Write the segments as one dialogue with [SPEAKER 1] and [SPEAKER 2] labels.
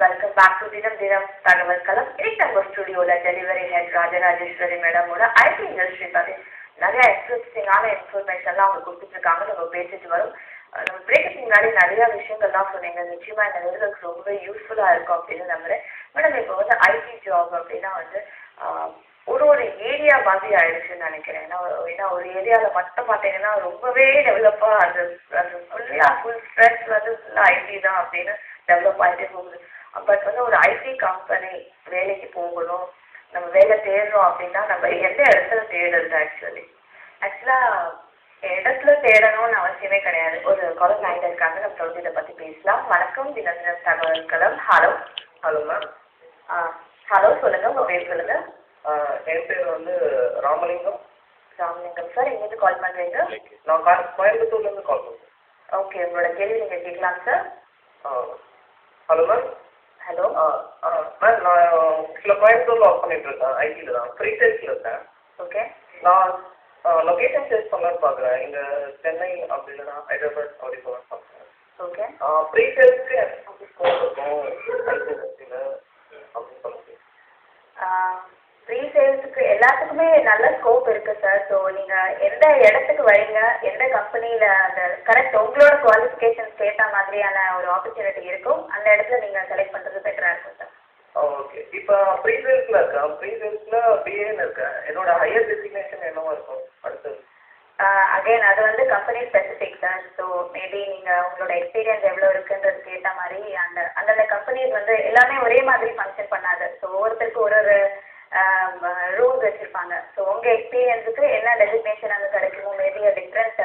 [SPEAKER 1] Welcome back to தினம் தினம் தகவல் களம். இன்னைக்கு நம்ம ஸ்டுடியோல டெலிவரி ஹெட் ராஜராஜேஸ்வரி மேடமோட ஐடி இண்டஸ்ட்ரி பத்தி நிறைய இன்ட்ரெஸ்டிங்கான இன்ஃபர்மேஷன்லாம் அவங்க கொடுத்துட்டு இருக்காங்க. நம்ம பேசிட்டு வரும். நம்ம பிரேக்கு முன்னாடி நிறைய விஷயங்கள்லாம் சொன்னீங்க. நிச்சயமா இந்த நேர்களுக்கு ரொம்ப யூஸ்ஃபுல்லா இருக்கும் அப்படின்னு நம்புறேன். மேடம், இப்போ வந்து ஐடி ஜாப் அப்படின்னா வந்து ஒரு ஒரு ஏரியா மாதிரி ஆயிடுச்சுன்னு நினைக்கிறேன். ஏன்னா ஒரு ஏரியாவில் மட்டும் பார்த்தீங்கன்னா ரொம்பவே டெவலப்பாக அது அது ஃபுல் ஸ்ட்ரெஸ் வந்து ஃபுல்லாக ஐடி தான் அப்படின்னு டெவலப் ஆகிட்டே போகுது. பட் வந்து ஒரு ஐடி கம்பெனி வேலைக்கு போகணும், நம்ம வேலை தேடுறோம் அப்படின்னா நம்ம எந்த இடத்துல தேடுறது? ஆக்சுவலாக இடத்துல தேடணும்னு அவசியமே கிடையாது. ஒரு காலேஜ் லைன் இருக்காங்க, நம்ம தொடர்ந்து இதை பற்றி பேசலாம். வணக்கம், தினம் தினம் தகவல் களம். ஹலோ.
[SPEAKER 2] Hello ma'am.
[SPEAKER 1] ஹலோ, சொல்லுங்கள், உங்கள் பேர் சொல்லுங்கள்.
[SPEAKER 2] என் பேர் வந்து ராமலிங்கம்.
[SPEAKER 1] ராமலிங்கம் சார், எங்கேருந்து கால் பண்ணுறீங்க?
[SPEAKER 2] நான் கோயம்புத்தூர்லேருந்து கால் பண்ணுறேன்.
[SPEAKER 1] ஓகே, உங்களோட கேள்வி நீங்கள் கேட்கலாம் sir.
[SPEAKER 2] Hello ma'am.
[SPEAKER 1] Hello.
[SPEAKER 2] Ma'am, நான் கோயம்புத்தூரில் ஒர்க் பண்ணிட்டு இருக்கேன். ஐடியில் தான், ஃப்ரீ சேல்ஸில் இருக்கேன்.
[SPEAKER 1] ஓகே.
[SPEAKER 2] நான் லொக்கேஷன் சேஞ்ச் பண்ணலான்னு பார்க்குறேன். இங்கே சென்னை அப்படி இல்லைனா ஹைதராபாத் அப்படி போகலான்னு பார்க்குறேன்.
[SPEAKER 1] ஓகே.
[SPEAKER 2] ஃப்ரீ சேல்ஸ்க்கு ஸ்கோப் இருக்கும் ஐடி இண்டஸ்ட்ரியில் அப்படின்னு சொல்ல முடியும்?
[SPEAKER 1] ஃப்ரீ சேல்ஸுக்கு எல்லாத்துக்குமே நல்ல ஸ்கோப் இருக்குது சார். ஸோ நீங்கள் எந்த இடத்துக்கு வரீங்க, எந்த கம்பெனியில் அந்த கரெக்ட் உங்களோட குவாலிஃபிகேஷன்ஸ் ஏற்ற மாதிரியான ஒரு ஆப்பர்ச்சுனிட்டி இருக்கும், அந்த இடத்துல நீங்கள் செலக்ட் பண்ணுறது பெட்டராக இருக்கும் சார்.
[SPEAKER 2] ஓகே. இப்போ ஃப்ரீ சேல்ஸில் இருக்கேன். ஃப்ரீ சேல்ஸில் பிஏன்னு இருக்கேன். என்னோட ஹையர் டெசிக்னேஷன் என்னவா இருக்கும் அடுத்தது?
[SPEAKER 1] அகைன் அது வந்து company specific sir. So maybe நீங்கள் உங்களோட எக்ஸ்பீரியன்ஸ் எவ்வளோ இருக்குன்றதுக்கு ஏற்ற மாதிரி அந்தந்த கம்பெனிஸ் வந்து எல்லாமே ஒரே மாதிரி ஃபங்க்ஷன் பண்ணாது. ஸோ ஒவ்வொருத்தருக்கும் ஒரு ஒரு ரூல்ஸ் வச்சுருப்பாங்க. ஸோ உங்கள் எக்ஸ்பீரியன்ஸுக்கு என்ன டெசிக்னேஷன் அங்கே கிடைக்குமோ, மேபி டிஃப்ரெண்ட்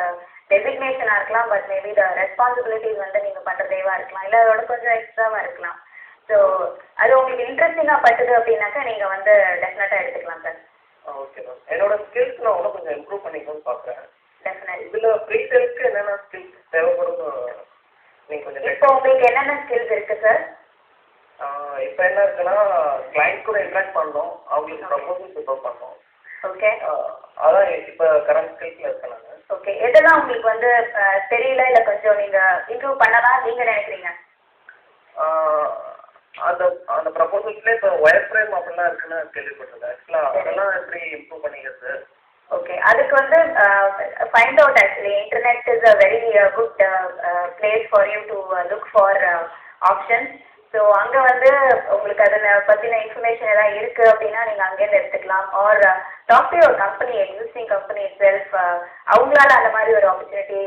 [SPEAKER 1] டெசிக்னேஷனாக இருக்கலாம். பட் மேபி த ரெஸ்பான்சிபிலிட்டிஸ் வந்து நீங்கள் பண்ணுறதேவாக இருக்கலாம், இல்லை அதோட கொஞ்சம் எக்ஸ்ட்ராவாக இருக்கலாம். ஸோ அது உங்களுக்கு இன்ட்ரெஸ்டிங்காக பட்டுது அப்படின்னாக்கா நீங்கள் வந்து டெஃபினட்டாக எடுத்துக்கலாம் சார்.
[SPEAKER 2] Okay ma'am. என்னோட ஸ்கில்ஸ் நான் இன்னும் கொஞ்சம் இம்ப்ரூவ் பண்ணிக்கணும்னு பார்க்குறேன்.
[SPEAKER 1] டெஃபினெட்லி.
[SPEAKER 2] இதில் ஃப்ரீ சேல்ஸ்க்கு என்னென்ன ஸ்கில்ஸ் தேவைப்படுது நீங்கள் கொஞ்சம்?
[SPEAKER 1] இப்போ உங்களுக்கு என்னென்ன ஸ்கில்ஸ் இருக்குது சார்?
[SPEAKER 2] இப்போ என்ன இருக்குன்னா, கிளைண்ட் கூட இன்ட்ராக்ட் பண்ணணும், அவங்களுக்கு ப்ரப்போசல் ப்ரிப்பேர் பண்ணணும்.
[SPEAKER 1] ஓகே.
[SPEAKER 2] அதான் இப்போ கரண்ட் ஸ்கில்ஸில் இருக்கேன் நான்.
[SPEAKER 1] ஓகே. எதெல்லாம் உங்களுக்கு வந்து தெரியல, இல்லை கொஞ்சம் நீங்கள் இம்ப்ரூவ் பண்ணலாம் நீங்கள் நினைக்கிறீங்க?
[SPEAKER 2] அந்த அந்த ப்ரப்போசல்ஸ்லேயே இப்போ ஒயர் ஃப்ரேம் அப்படிலாம் இருக்குன்னு கேள்விப்பட்டிருக்கேன். ஆக்சுவலாக அதெல்லாம் எப்படி இம்ப்ரூவ் பண்ணிக்கிறது?
[SPEAKER 1] ஓகே, அதுக்கு வந்து find out. Actually internet is a very good place for you to look for options. So அங்கே வந்து உங்களுக்கு அதில் பற்றின இன்ஃபர்மேஷன் எதாவது இருக்குது அப்படின்னா நீங்கள் அங்கேருந்து எடுத்துக்கலாம். Are talk to your company, existing company self, அவங்களால அந்த மாதிரி ஒரு ஆப்பர்ச்சுனிட்டி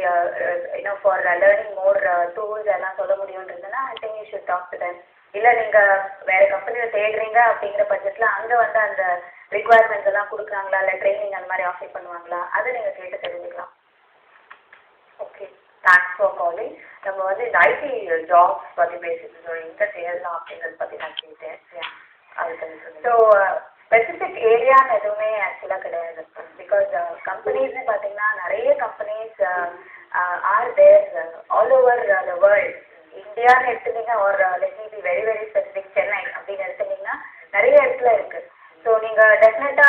[SPEAKER 1] இன்னும் ஃபார் லேர்னிங் மோர் டூல்ஸ் எல்லாம் சொல்ல முடியுன்றதுன்னா I think you should talk to them. இல்லை நீங்கள் வேறு கம்பெனியில் தேடுறீங்க அப்படிங்கிற பட்சத்தில் அங்கே வந்து அந்த ரிக்குவயர்மெண்ட்ஸ் எல்லாம் கொடுக்குறாங்களா, இல்லை ட்ரைனிங் அந்த மாதிரி ஆஃபர் பண்ணுவாங்களா, அதை நீங்கள் கேட்டு தெரிஞ்சுக்கலாம். Okay, thanks for calling. நம்ம வந்து இந்த ஐடி ஜாப்ஸ் பற்றி பேசிட்டு எங்கே தேடலாம் அப்படிங்கிறத பற்றி நான் கேட்டேன். ஸோ ஸ்பெசிஃபிக் ஏரியான்னு எதுவுமே ஆக்சுவலாக கிடையாது. பிகாஸ் கம்பெனிஸ்னு பார்த்தீங்கன்னா நிறைய companies are there all over the world. இந்தியான்னு எடுத்துட்டீங்கன்னா ஒரு let me be very very specific Chennai அப்படின்னு எடுத்துட்டிங்கன்னா நிறைய இடத்துல இருக்குது. ஸோ நீங்கள் டெஃபினட்டாக